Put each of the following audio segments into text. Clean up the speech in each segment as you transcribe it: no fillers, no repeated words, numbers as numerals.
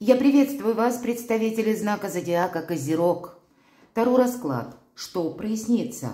Я приветствую вас, представители знака зодиака Козерог. Таро расклад. Что прояснится?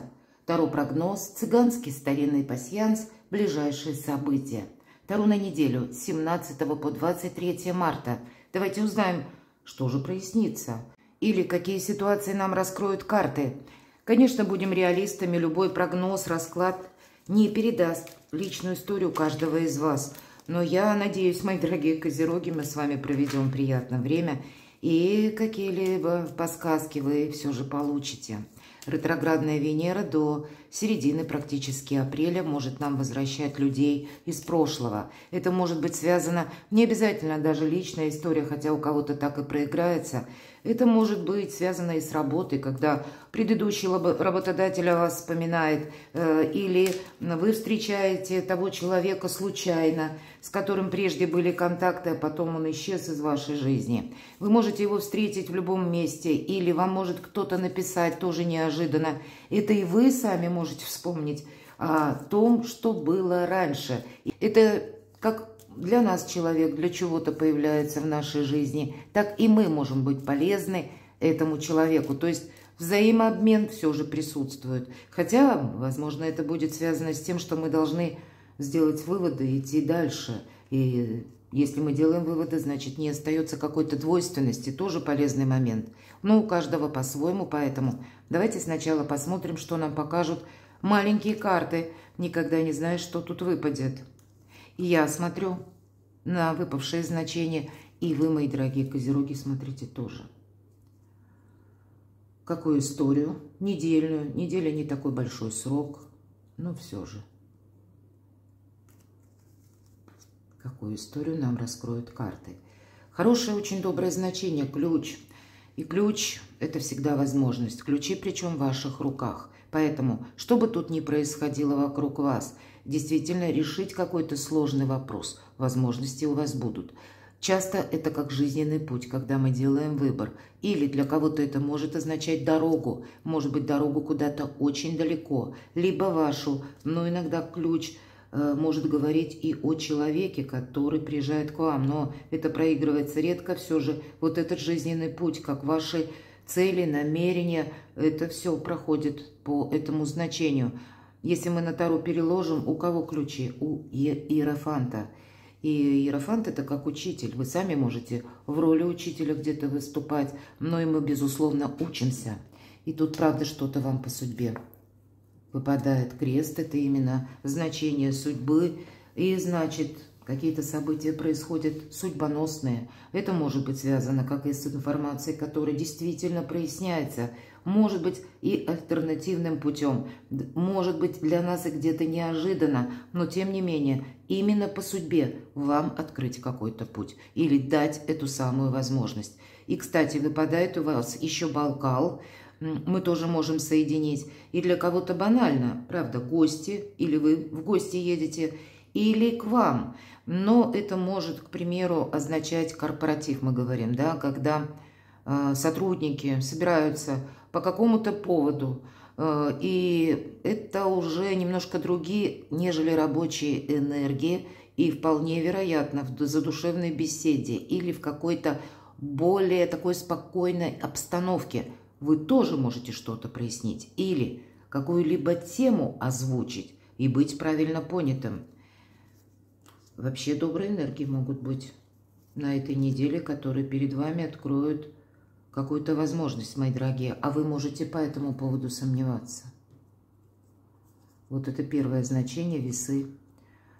Таро прогноз, цыганский старинный пасьянс, ближайшие события. Таро на неделю с 17 по 23 марта. Давайте узнаем, что же прояснится. Или какие ситуации нам раскроют карты. Конечно, будем реалистами. Любой прогноз, расклад не передаст личную историю каждого из вас. Но я надеюсь, мои дорогие козероги, мы с вами проведем приятное время. И какие-либо подсказки вы все же получите. Ретроградная Венера до середины практически апреля может нам возвращать людей из прошлого. Это может быть связано, не обязательно даже личная история, хотя у кого-то так и проиграется. Это может быть связано и с работой, когда предыдущий работодатель о вас вспоминает, или вы встречаете того человека случайно, с которым прежде были контакты, а потом он исчез из вашей жизни. Вы можете его встретить в любом месте, или вам может кто-то написать тоже неожиданно. Это и вы сами можете вспомнить о том, что было раньше. Это как для нас человек для чего-то появляется в нашей жизни, так и мы можем быть полезны этому человеку. То есть взаимообмен все же присутствует. Хотя, возможно, это будет связано с тем, что мы должны сделать выводы и идти дальше. И если мы делаем выводы, значит, не остается какой-то двойственности. Тоже полезный момент. Но у каждого по-своему, поэтому давайте сначала посмотрим, что нам покажут маленькие карты. Никогда не знаешь, что тут выпадет. И я смотрю на выпавшие значения, и вы, мои дорогие козероги, смотрите тоже. Какую историю? Недельную. Неделя не такой большой срок, но все же. Какую историю нам раскроют карты? Хорошее, очень доброе значение – ключ. И ключ – это всегда возможность. Ключи причем в ваших руках. Поэтому, что бы тут ни происходило вокруг вас, действительно решить какой-то сложный вопрос, возможности у вас будут. Часто это как жизненный путь, когда мы делаем выбор. Или для кого-то это может означать дорогу, может быть дорогу куда-то очень далеко, либо вашу, но иногда ключ может говорить и о человеке, который приезжает к вам, но это проигрывается редко все же. Вот этот жизненный путь, как ваши цели, намерения, это все проходит по этому значению. Если мы на Таро переложим, у кого ключи? У Иерофанта. И Иерофант – это как учитель. Вы сами можете в роли учителя где-то выступать, но и мы, безусловно, учимся. И тут, правда, что-то вам по судьбе выпадает. Крест – это именно значение судьбы. И, значит, какие-то события происходят судьбоносные. Это может быть связано как и с информацией, которая действительно проясняется. Может быть и альтернативным путем. Может быть для нас и где-то неожиданно. Но тем не менее, именно по судьбе вам открыть какой-то путь. Или дать эту самую возможность. И, кстати, выпадает у вас еще Балкал. Мы тоже можем соединить. И для кого-то банально, правда, гости. Или вы в гости едете, или к вам. Но это может, к примеру, означать корпоратив, мы говорим, да, когда сотрудники собираются по какому-то поводу, и это уже немножко другие, нежели рабочие энергии, и вполне вероятно в задушевной беседе или в какой-то более такой спокойной обстановке вы тоже можете что-то прояснить или какую-либо тему озвучить и быть правильно понятым. Вообще добрые энергии могут быть на этой неделе, которые перед вами откроют какую-то возможность, мои дорогие. А вы можете по этому поводу сомневаться. Вот это первое значение, весы.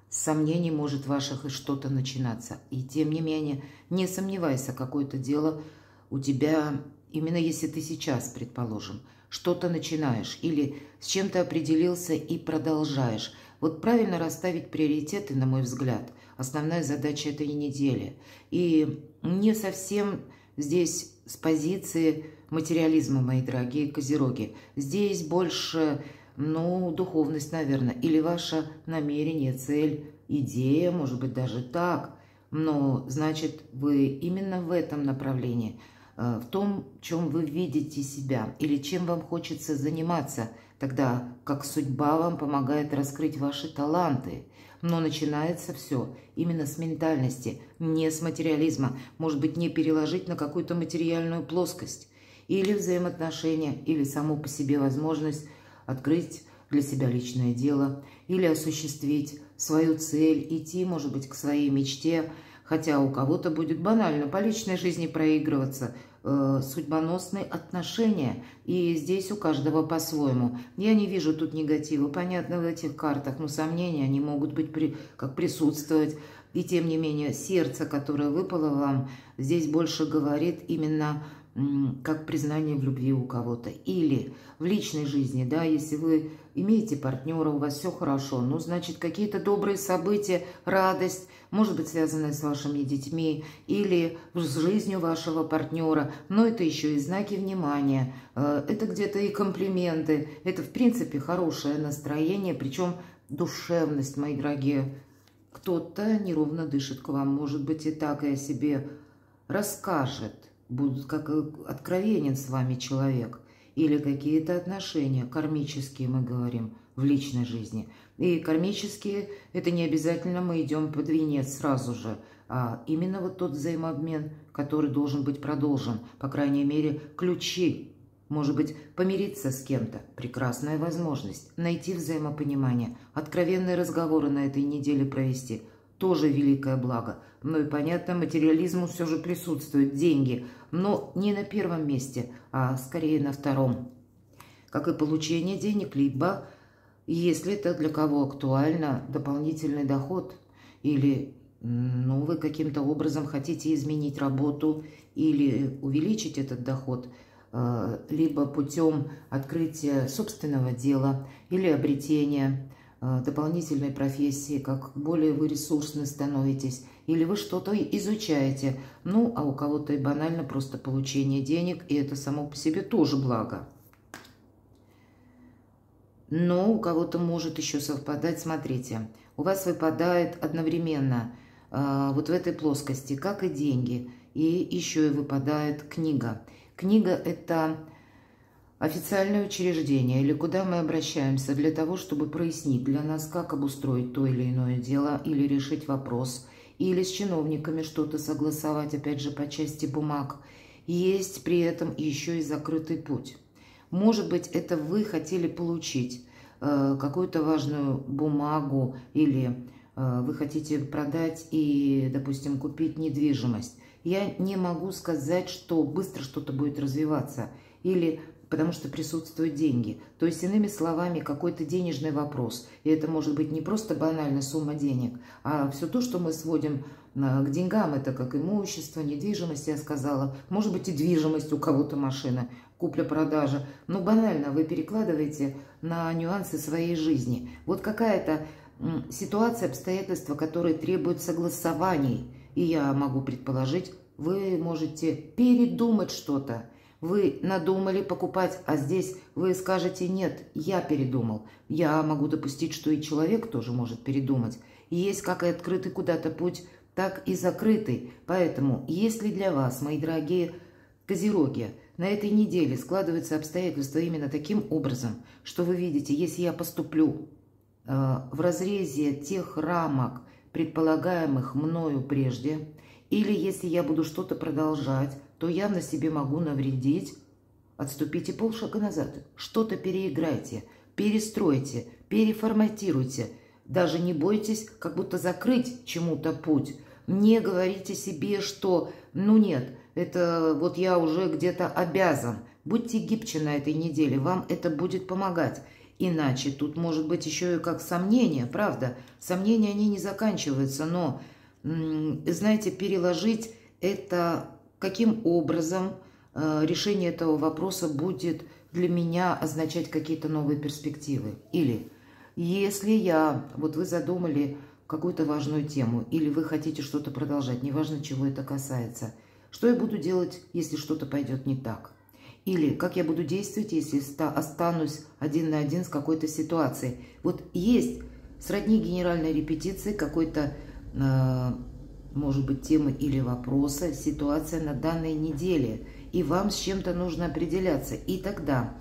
С сомнений может ваших и что-то начинаться. И тем не менее, не сомневайся, какое-то дело у тебя, именно если ты сейчас, предположим, что-то начинаешь или с чем-то определился и продолжаешь. Вот правильно расставить приоритеты, на мой взгляд, основная задача этой недели. И не совсем здесь с позиции материализма, мои дорогие козероги. Здесь больше, духовность, наверное, или ваше намерение, цель, идея, может быть, даже так. Но, значит, вы именно в этом направлении, в том, в чем вы видите себя или чем вам хочется заниматься, тогда как судьба вам помогает раскрыть ваши таланты. Но начинается все именно с ментальности, не с материализма. Может быть, не переложить на какую-то материальную плоскость. Или взаимоотношения, или саму по себе возможность открыть для себя личное дело, или осуществить свою цель, идти, может быть, к своей мечте. Хотя у кого-то будет банально по личной жизни проигрываться, судьбоносные отношения. И здесь у каждого по-своему. Я не вижу тут негатива. Понятно, в этих картах, но сомнения, они могут быть как присутствовать. И тем не менее, сердце, которое выпало вам, здесь больше говорит именно как признание в любви у кого-то. Или в личной жизни, да, если вы имеете партнера, у вас все хорошо, ну, значит, какие-то добрые события, радость, может быть, связанная с вашими детьми или с жизнью вашего партнера, но это еще и знаки внимания, это где-то и комплименты, это, в принципе, хорошее настроение, причем душевность, мои дорогие. Кто-то неровно дышит к вам, может быть, и так и о себе расскажет, будут как откровенен с вами человек, или какие-то отношения, кармические мы говорим, в личной жизни. И кармические, это не обязательно мы идем под венец сразу же, а именно вот тот взаимообмен, который должен быть продолжен, по крайней мере, ключи. Может быть, помириться с кем-то – прекрасная возможность, найти взаимопонимание, откровенные разговоры на этой неделе провести – тоже великое благо. Ну и понятно, материализму все же присутствуют деньги, но не на первом месте, а скорее на втором. Как и получение денег, либо, если это для кого актуально, дополнительный доход, или ну, вы каким-то образом хотите изменить работу или увеличить этот доход, либо путем открытия собственного дела или обретения дополнительной профессии, как более вы ресурсны становитесь, или вы что-то изучаете, ну, а у кого-то и банально просто получение денег, и это само по себе тоже благо. Но у кого-то может еще совпадать, смотрите, у вас выпадает одновременно вот в этой плоскости, как и деньги, и еще и выпадает книга. Книга – это официальное учреждение, или куда мы обращаемся для того, чтобы прояснить для нас, как обустроить то или иное дело, или решить вопрос, или с чиновниками что-то согласовать, опять же, по части бумаг. Есть при этом еще и закрытый путь. Может быть, это вы хотели получить какую-то важную бумагу, или вы хотите продать и, допустим, купить недвижимость. Я не могу сказать, что быстро что-то будет развиваться, или потому что присутствуют деньги. То есть, иными словами, какой-то денежный вопрос. И это может быть не просто банальная сумма денег, а все то, что мы сводим к деньгам, это как имущество, недвижимость, я сказала. Может быть, и движимость, у кого-то машина, купля-продажа. Ну, банально, вы перекладываете на нюансы своей жизни. Вот какая-то ситуация, обстоятельства, которые требуют согласований. И я могу предположить, вы можете передумать что-то. Вы надумали покупать, а здесь вы скажете: нет, я передумал. Я могу допустить, что и человек тоже может передумать. И есть как и открытый куда-то путь, так и закрытый. Поэтому, если для вас, мои дорогие козероги, на этой неделе складываются обстоятельства именно таким образом, что вы видите, если я поступлю в разрезе тех рамок, предполагаемых мною прежде, или если я буду что-то продолжать, то явно себе могу навредить. Отступите полшага назад, что-то переиграйте, перестройте, переформатируйте. Даже не бойтесь как будто закрыть чему-то путь. Не говорите себе, что ну нет, это вот я уже где-то обязан. Будьте гибче на этой неделе, вам это будет помогать. Иначе тут может быть еще и как сомнения, правда? Сомнения, они не заканчиваются, но, знаете, переложить это, каким образом решение этого вопроса будет для меня означать какие-то новые перспективы. Или если вот вы задумали какую-то важную тему, или вы хотите что-то продолжать, неважно, чего это касается, что я буду делать, если что-то пойдет не так? Или как я буду действовать, если останусь один на один с какой-то ситуацией? Вот есть сродни генеральной репетиции какой-то, может быть, темы или вопроса, ситуация на данной неделе. И вам с чем-то нужно определяться. И тогда,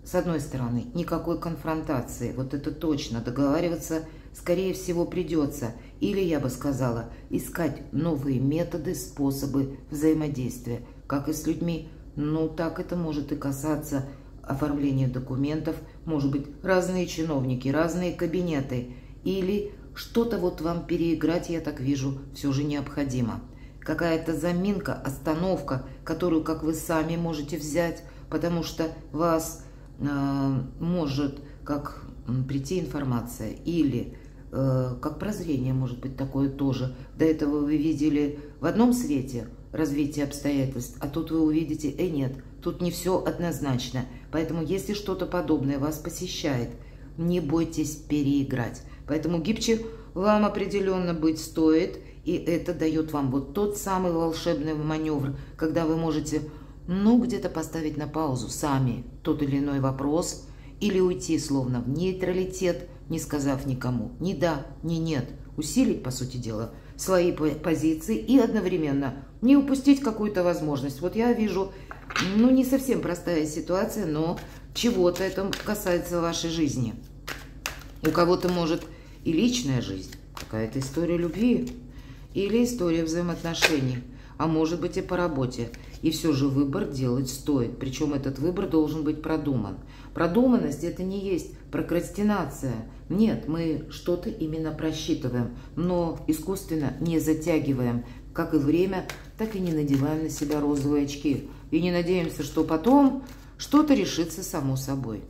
с одной стороны, никакой конфронтации, вот это точно, договариваться скорее всего, придется, или, я бы сказала, искать новые методы, способы взаимодействия, как и с людьми. Ну, так это может и касаться оформления документов, может быть, разные чиновники, разные кабинеты, или что-то вот вам переиграть, я так вижу, все же необходимо. Какая-то заминка, остановка, которую, как вы сами можете взять, потому что вас может как прийти информация, или как прозрение может быть такое тоже. До этого вы видели в одном свете развитие обстоятельств, а тут вы увидите, нет, тут не все однозначно. Поэтому, если что-то подобное вас посещает, не бойтесь переиграть. Поэтому гибче вам определенно быть стоит, и это дает вам вот тот самый волшебный маневр, когда вы можете, ну, где-то поставить на паузу сами тот или иной вопрос, или уйти словно в нейтралитет, не сказав никому ни да, ни нет. Усилить, по сути дела, свои позиции и одновременно не упустить какую-то возможность. Вот я вижу, ну, не совсем простая ситуация, но чего-то это касается вашей жизни. У кого-то может и личная жизнь, какая-то история любви, или история взаимоотношений, а может быть и по работе. И все же выбор делать стоит, причем этот выбор должен быть продуман. Продуманность – это не есть прокрастинация. Нет, мы что-то именно просчитываем, но искусственно не затягиваем как и время, так и не надеваем на себя розовые очки. И не надеемся, что потом что-то решится само собой.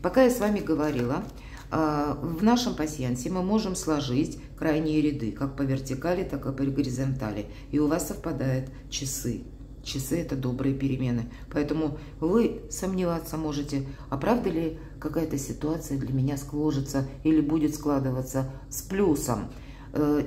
Пока я с вами говорила, в нашем пасьянсе мы можем сложить крайние ряды, как по вертикали, так и по горизонтали. И у вас совпадают часы. Часы – это добрые перемены. Поэтому вы сомневаться можете, а правда ли какая-то ситуация для меня сложится или будет складываться с плюсом.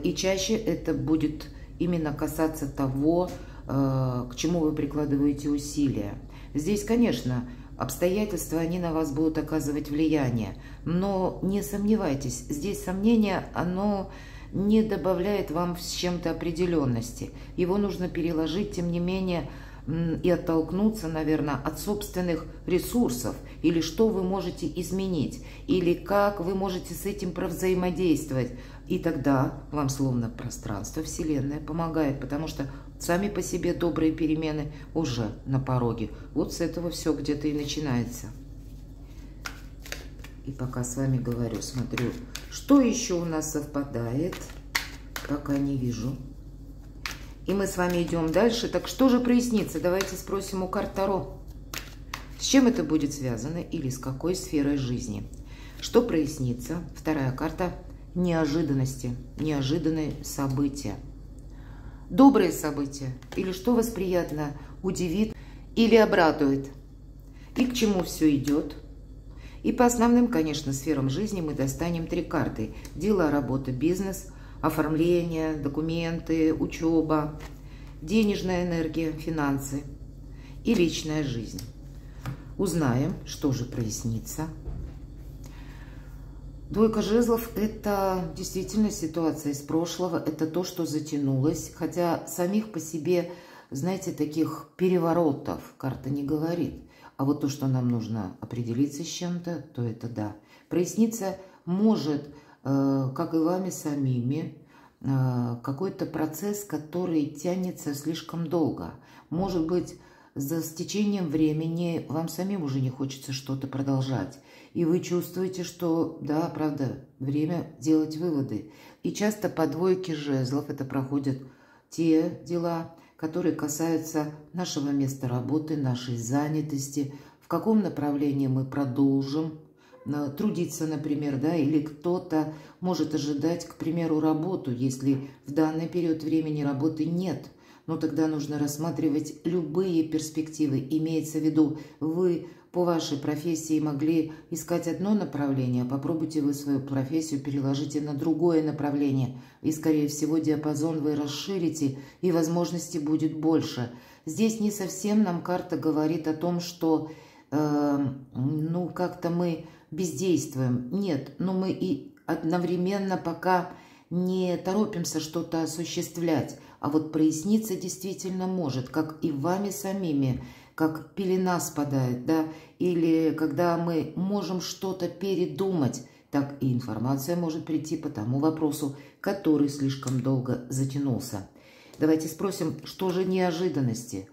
И чаще это будет именно касаться того, к чему вы прикладываете усилия. Здесь, конечно, обстоятельства, они на вас будут оказывать влияние. Но не сомневайтесь, здесь сомнение, оно не добавляет вам с чем-то определенности. Его нужно переложить, тем не менее, и оттолкнуться, наверное, от собственных ресурсов. Или что вы можете изменить, или как вы можете с этим провзаимодействовать. И тогда вам словно пространство, Вселенная помогает, потому что сами по себе добрые перемены уже на пороге. Вот с этого все где-то и начинается. И пока с вами говорю, смотрю, что еще у нас совпадает, пока не вижу. И мы с вами идем дальше. Так что же прояснится? Давайте спросим у карт Таро. С чем это будет связано или с какой сферой жизни? Что прояснится? Вторая карта – неожиданности, неожиданные события. Добрые события или что вас приятно удивит или обрадует. И к чему все идет? И по основным, конечно, сферам жизни мы достанем 3 карты. Дела, работа, бизнес, оформление, документы, учеба, денежная энергия, финансы и личная жизнь. Узнаем, что же прояснится. Двойка жезлов – это действительно ситуация из прошлого, это то, что затянулось, хотя самих по себе, знаете, таких переворотов карта не говорит. А вот то, что нам нужно определиться с чем-то, то это да. Проясниться может, как и вами самими, какой-то процесс, который тянется слишком долго. Может быть, с течением времени вам самим уже не хочется что-то продолжать. И вы чувствуете, что, да, правда, время делать выводы. И часто по двойке жезлов это проходят те дела, которые касаются нашего места работы, нашей занятости, в каком направлении мы продолжим трудиться, например, да, или кто-то может ожидать, к примеру, работу, если в данный период времени работы нет. Но тогда нужно рассматривать любые перспективы. Имеется в виду, вы по вашей профессии могли искать одно направление, попробуйте вы свою профессию переложите на другое направление, и, скорее всего, диапазон вы расширите, и возможностей будет больше. Здесь не совсем нам карта говорит о том, что, ну, как-то мы бездействуем. Нет, но мы и одновременно пока не торопимся что-то осуществлять. А вот проясниться действительно может, как и вами самими, как пелена спадает, да, или когда мы можем что-то передумать, так и информация может прийти по тому вопросу, который слишком долго затянулся. Давайте спросим, что же неожиданности?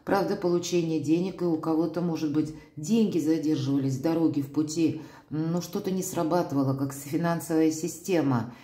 Правда, получение денег, и у кого-то, может быть, деньги задерживались в дороге, в пути, но что-то не срабатывало, как финансовая система.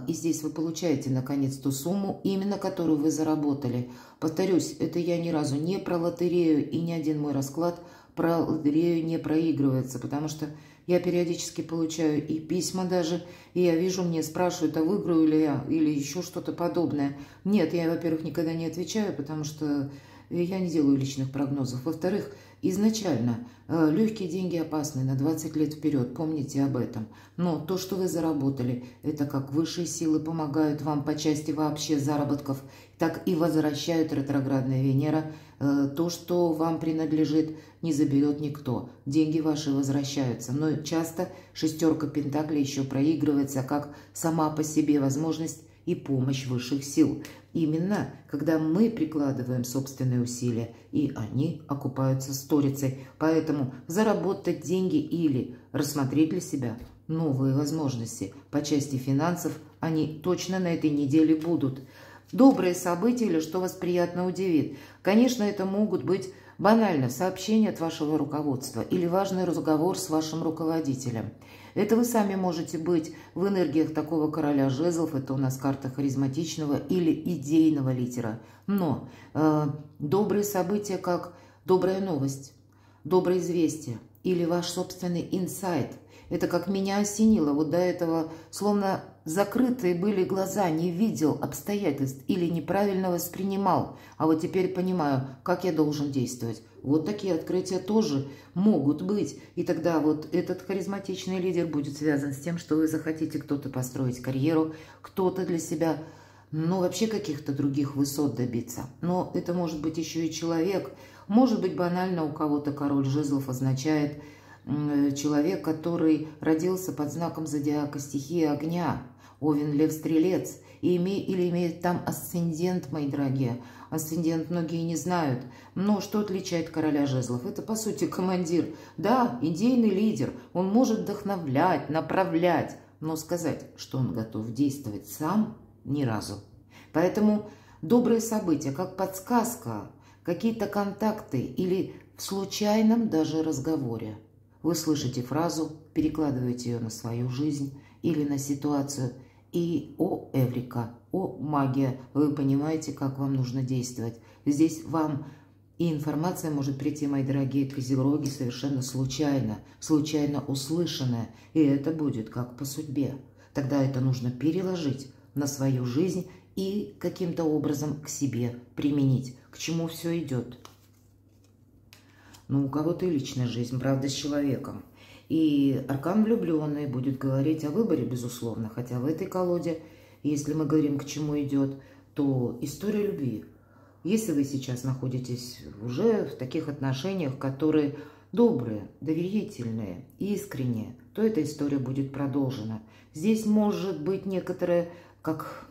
И здесь вы получаете, наконец, ту сумму, именно которую вы заработали. Повторюсь, это я ни разу не про лотерею, и ни один мой расклад про лотерею не проигрывается, потому что я периодически получаю и письма даже, и я вижу, мне спрашивают, а выиграю ли я, или еще что-то подобное. Нет, я, во-первых, никогда не отвечаю, потому что я не делаю личных прогнозов. Во-вторых, изначально легкие деньги опасны на 20 лет вперед, помните об этом. Но то, что вы заработали, это как высшие силы помогают вам по части вообще заработков, так и возвращают ретроградная Венера. То, что вам принадлежит, не заберет никто. Деньги ваши возвращаются. Но часто шестерка пентаклей еще проигрывается как сама по себе возможность и помощь высших сил. Именно когда мы прикладываем собственные усилия, и они окупаются сторицей. Поэтому заработать деньги или рассмотреть для себя новые возможности по части финансов, они точно на этой неделе будут. Добрые события или что вас приятно удивит. Конечно, это могут быть банально сообщения от вашего руководства или важный разговор с вашим руководителем. Это вы сами можете быть в энергиях такого короля жезлов, это у нас карта харизматичного или идейного лидера. Но добрые события, как добрая новость, доброе известие или ваш собственный инсайт. Это как меня осенило. Вот до этого словно закрытые были глаза, не видел обстоятельств или неправильно воспринимал. А вот теперь понимаю, как я должен действовать. Вот такие открытия тоже могут быть. И тогда вот этот харизматичный лидер будет связан с тем, что вы захотите кто-то построить карьеру, кто-то для себя, ну вообще каких-то других высот добиться. Но это может быть еще и человек. Может быть банально у кого-то король жезлов означает человек, который родился под знаком зодиака стихии огня, Овен, Лев, Стрелец, или имеет там асцендент, мои дорогие. Асцендент многие не знают. Но что отличает короля жезлов? Это, по сути, командир. Да, идейный лидер. Он может вдохновлять, направлять. Но сказать, что он готов действовать сам, ни разу. Поэтому добрые события, как подсказка, какие-то контакты или в случайном даже разговоре. Вы слышите фразу, перекладываете ее на свою жизнь или на ситуацию, и о, эврика, о, магия, вы понимаете, как вам нужно действовать. Здесь вам и информация может прийти, мои дорогие козероги, совершенно случайно, случайно услышанная, и это будет как по судьбе. Тогда это нужно переложить на свою жизнь и каким-то образом к себе применить. К чему все идет? Ну, у кого-то и личная жизнь, правда, с человеком. И аркан влюбленный будет говорить о выборе, безусловно. Хотя в этой колоде, если мы говорим, к чему идет, то история любви. Если вы сейчас находитесь уже в таких отношениях, которые добрые, доверительные, искренние, то эта история будет продолжена. Здесь может быть некоторая, как,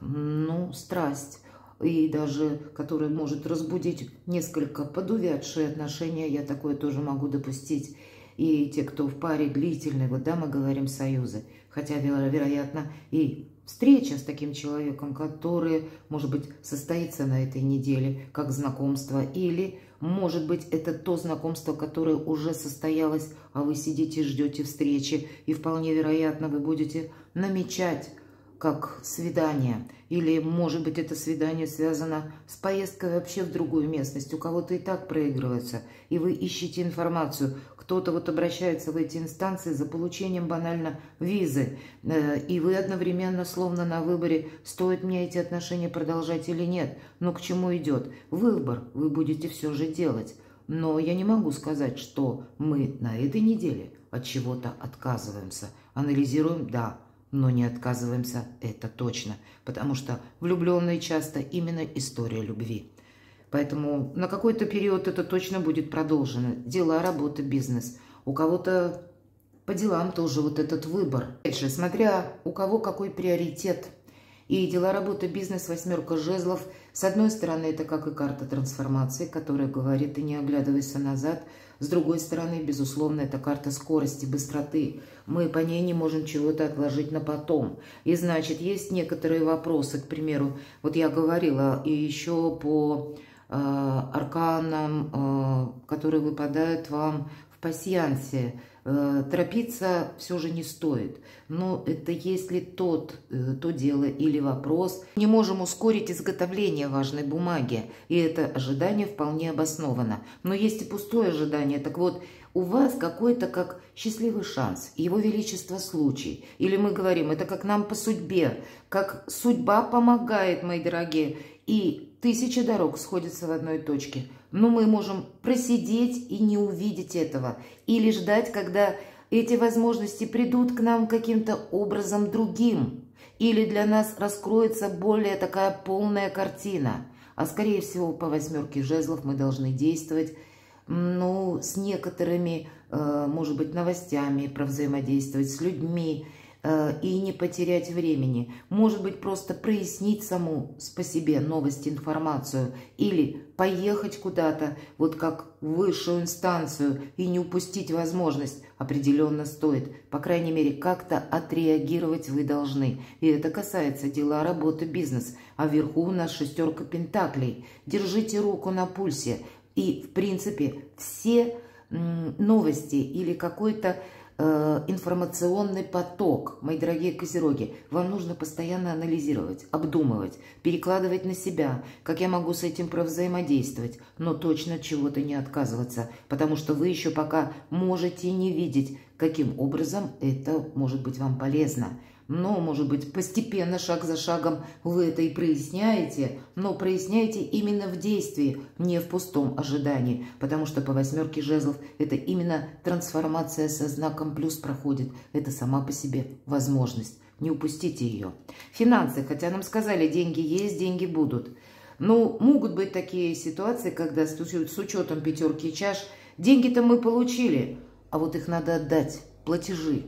страсть, и даже которая может разбудить несколько подувядшие отношения, я такое тоже могу допустить. И те, кто в паре длительной, вот да, мы говорим союзы, хотя, вероятно, и встреча с таким человеком, который, может быть, состоится на этой неделе, как знакомство, или, может быть, это то знакомство, которое уже состоялось, а вы сидите, ждете встречи, и вполне вероятно, вы будете намечать как свидание, или, может быть, это свидание связано с поездкой вообще в другую местность, у кого-то и так проигрывается, и вы ищете информацию, кто-то вот обращается в эти инстанции за получением банально визы, и вы одновременно словно на выборе, стоит мне эти отношения продолжать или нет, но к чему идет? Выбор вы будете все же делать, но я не могу сказать, что мы на этой неделе от чего-то отказываемся, анализируем, да, но не отказываемся, это точно, потому что влюбленные часто именно история любви. Поэтому на какой-то период это точно будет продолжено. Дела, работа, бизнес. У кого-то по делам тоже вот этот выбор. Опять же, смотря у кого какой приоритет. И дела, работа, бизнес, восьмерка жезлов. С одной стороны, это как и карта трансформации, которая говорит, и не оглядывайся назад. С другой стороны, безусловно, это карта скорости, быстроты. Мы по ней не можем чего-то отложить на потом. И значит, есть некоторые вопросы, к примеру, вот я говорила, и еще по арканам, которые выпадают вам в пасьянсе. Торопиться все же не стоит. Но это если то дело или вопрос. Не можем ускорить изготовление важной бумаги, и это ожидание вполне обосновано. Но есть и пустое ожидание. Так вот, у вас какой-то как счастливый шанс, его величество случай. Или мы говорим, это как нам по судьбе, как судьба помогает, мои дорогие, и 1000 дорог сходятся в одной точке. Но мы можем просидеть и не увидеть этого. Или ждать, когда эти возможности придут к нам каким-то образом другим. Или для нас раскроется более такая полная картина. А скорее всего по восьмерке жезлов мы должны действовать, ну, с некоторыми, может быть, новостями, провзаимодействовать с людьми, и не потерять времени. Может быть, просто прояснить саму по себе новость, информацию, или поехать куда-то, вот как в высшую инстанцию, и не упустить возможность, определенно стоит. По крайней мере, как-то отреагировать вы должны. И это касается дела, работы, бизнес. А вверху у нас шестерка пентаклей. Держите руку на пульсе. И, в принципе, все новости или какой-то информационный поток, мои дорогие козероги, вам нужно постоянно анализировать, обдумывать, перекладывать на себя, как я могу с этим провзаимодействовать, но точно от чего-то не отказываться, потому что вы еще пока можете не видеть, каким образом это может быть вам полезно. Но, может быть, постепенно, шаг за шагом вы это и проясняете, но проясняете именно в действии, не в пустом ожидании, потому что по восьмерке жезлов это именно трансформация со знаком плюс проходит. Это сама по себе возможность. Не упустите ее. Финансы, хотя нам сказали, деньги есть, деньги будут. Но могут быть такие ситуации, когда с учетом пятерки чаш деньги-то мы получили, а вот их надо отдать, платежи.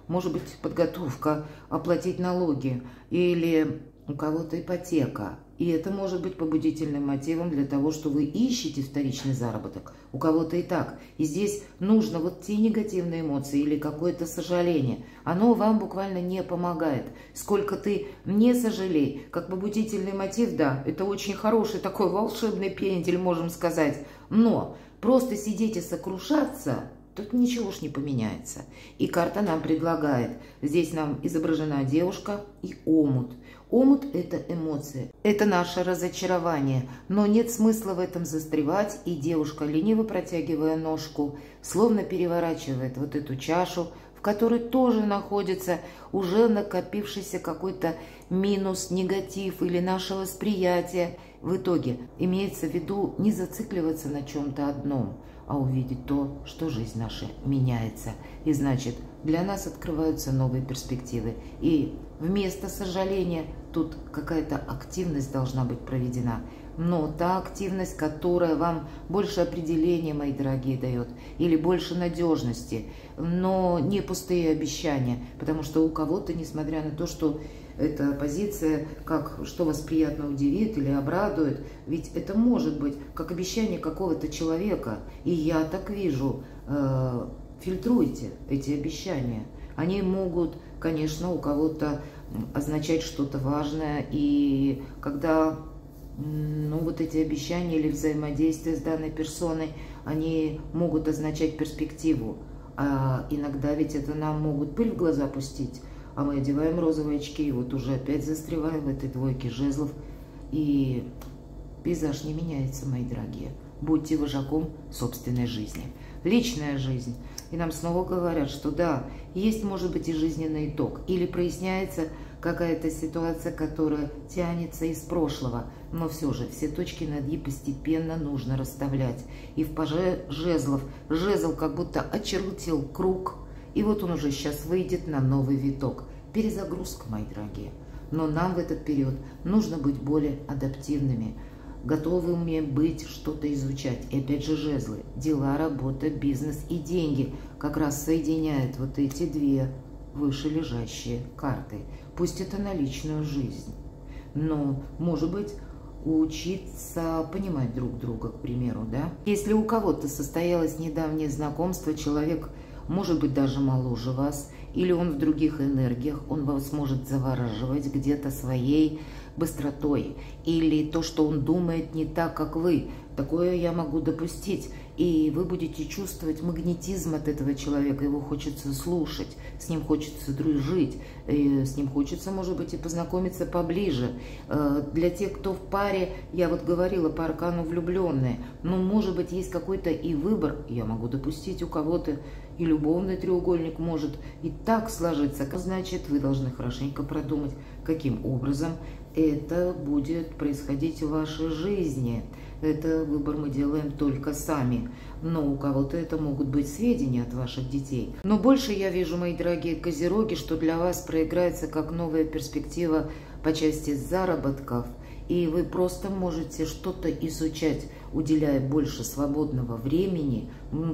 Может быть, подготовка, оплатить налоги или у кого-то ипотека. И это может быть побудительным мотивом для того, что вы ищете вторичный заработок. У кого-то и так. И здесь нужно вот те негативные эмоции или какое-то сожаление. Оно вам буквально не помогает. Сколько ты не сожалей, как побудительный мотив, да, это очень хороший такой волшебный пендель, можем сказать. Но просто сидеть и сокрушаться... Тут ничего ж не поменяется. И карта нам предлагает. Здесь нам изображена девушка и омут. Омут – это эмоции. Это наше разочарование. Но нет смысла в этом застревать. И девушка, лениво протягивая ножку, словно переворачивает вот эту чашу, в которой тоже находится уже накопившийся какой-то минус, негатив или наше восприятие. В итоге имеется в виду не зацикливаться на чем-то одном, а увидеть то, что жизнь наша меняется. И значит, для нас открываются новые перспективы. И вместо сожаления тут какая-то активность должна быть проведена. Но та активность, которая вам больше определения, мои дорогие, дает, или больше надежности, но не пустые обещания. Потому что у кого-то, несмотря на то, что эта позиция, как что вас приятно удивит или обрадует, ведь это может быть как обещание какого-то человека. И я так вижу, фильтруйте эти обещания. Они могут, конечно, у кого-то означать что-то важное. И когда вот эти обещания или взаимодействие с данной персоной, они могут означать перспективу. А иногда ведь это нам могут пыль в глаза пустить. А мы одеваем розовые очки, и вот уже опять застреваем в этой двойке жезлов. И пейзаж не меняется, мои дорогие. Будьте вожаком собственной жизни. Личная жизнь. И нам снова говорят, что да, есть, может быть, и жизненный итог. Или проясняется какая-то ситуация, которая тянется из прошлого. Но все же, все точки над «и» постепенно нужно расставлять. И в паже жезлов, жезл как будто очертил круг. И вот он уже сейчас выйдет на новый виток. Перезагрузка, мои дорогие. Но нам в этот период нужно быть более адаптивными, готовыми быть, что-то изучать. И опять же жезлы. Дела, работа, бизнес и деньги как раз соединяют вот эти две вышележащие карты. Пусть это на личную жизнь. но, может быть, учиться понимать друг друга, к примеру, да. Если у кого-то состоялось недавнее знакомство, человек может быть даже моложе вас, или он в других энергиях, он вас может завораживать где-то своей быстротой, или то, что он думает не так, как вы. Такое я могу допустить. И вы будете чувствовать магнетизм от этого человека, его хочется слушать, с ним хочется дружить, с ним хочется, может быть, и познакомиться поближе. Для тех, кто в паре, я вот говорила по аркану влюбленные, но, может быть, есть какой-то и выбор, я могу допустить у кого-то, и любовный треугольник может и так сложиться. Значит, вы должны хорошенько продумать, каким образом это будет происходить в вашей жизни. Это выбор мы делаем только сами. Но у кого-то это могут быть сведения от ваших детей. Но больше я вижу, мои дорогие козероги, что для вас проиграется как новая перспектива по части заработков. И вы просто можете что-то изучать, уделяя больше свободного времени,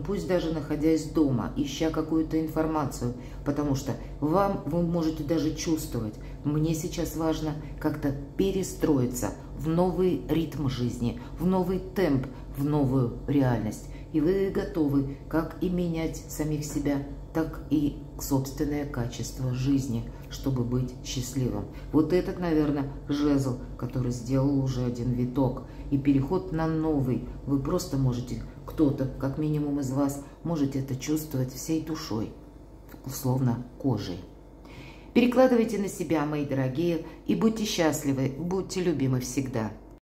пусть даже находясь дома, ища какую-то информацию, потому что вы можете даже чувствовать, мне сейчас важно как-то перестроиться в новый ритм жизни, в новый темп, в новую реальность. И вы готовы как и менять самих себя, так и собственное качество жизни, чтобы быть счастливым. Вот этот, наверное, жезл, который сделал уже один виток. И переход на новый. Вы просто можете, кто-то, как минимум из вас, можете это чувствовать всей душой, условно кожей. Перекладывайте на себя, мои дорогие, и будьте счастливы, будьте любимы всегда.